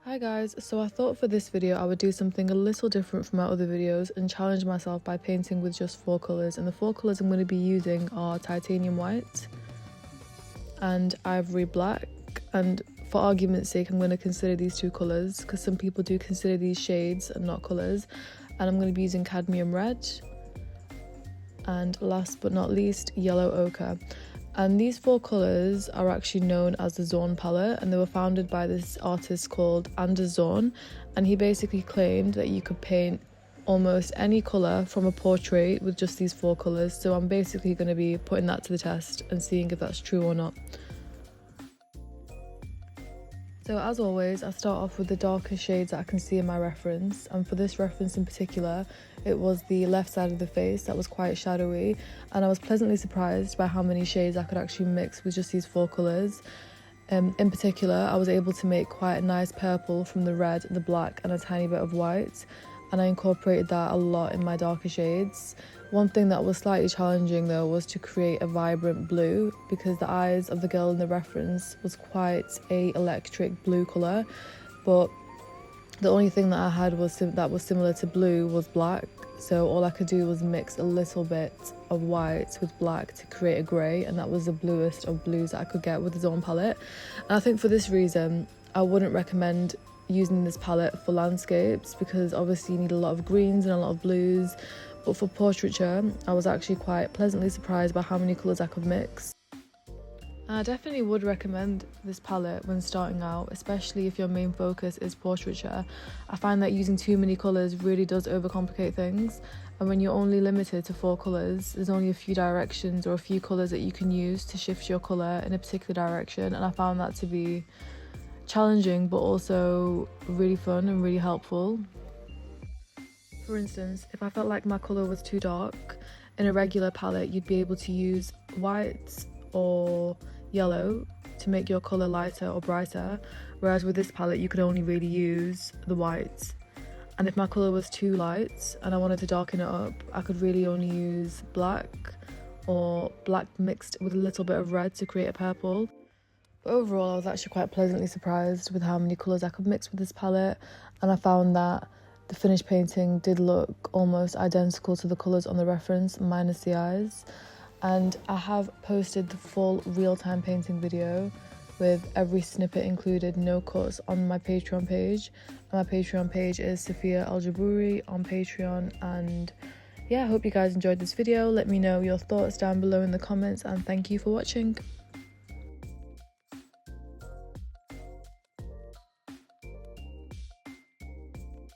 Hi guys, so I thought for this video I would do something a little different from my other videos and challenge myself by painting with just four colours, and the four colours I'm going to be using are titanium white and ivory black, and for argument's sake I'm going to consider these two colours because some people do consider these shades and not colours, and I'm going to be using cadmium red and last but not least yellow ochre. And these four colours are actually known as the Zorn palette, and they were founded by this artist called Anders Zorn, and he basically claimed that you could paint almost any colour from a portrait with just these four colours. So I'm basically going to be putting that to the test and seeing if that's true or not. So as always, I start off with the darker shades that I can see in my reference, and for this reference in particular, it was the left side of the face that was quite shadowy, and I was pleasantly surprised by how many shades I could actually mix with just these four colours. In particular, I was able to make quite a nice purple from the red, the black and a tiny bit of white, and I incorporated that a lot in my darker shades. One thing that was slightly challenging though was to create a vibrant blue, because the eyes of the girl in the reference was quite a electric blue colour, but the only thing that I had that was similar to blue was black, so all I could do was mix a little bit of white with black to create a grey, and that was the bluest of blues that I could get with the Zorn palette. And I think for this reason I wouldn't recommend using this palette for landscapes, because obviously you need a lot of greens and a lot of blues, but for portraiture I was actually quite pleasantly surprised by how many colours I could mix. And I definitely would recommend this palette when starting out, especially if your main focus is portraiture. I find that using too many colours really does overcomplicate things, and when you're only limited to four colours, there's only a few directions or a few colours that you can use to shift your colour in a particular direction, and I found that to be challenging but also really fun and really helpful. For instance, if I felt like my colour was too dark, in a regular palette you'd be able to use white or yellow to make your colour lighter or brighter, whereas with this palette you could only really use the whites. And if my colour was too light and I wanted to darken it up, I could really only use black or black mixed with a little bit of red to create a purple. But overall I was actually quite pleasantly surprised with how many colours I could mix with this palette, and I found that the finished painting did look almost identical to the colours on the reference, minus the eyes. And I have posted the full real-time painting video with every snippet included, no cuts, on my Patreon page. And my Patreon page is Sophia Aljabouri on Patreon. And yeah, I hope you guys enjoyed this video. Let me know your thoughts down below in the comments, and thank you for watching.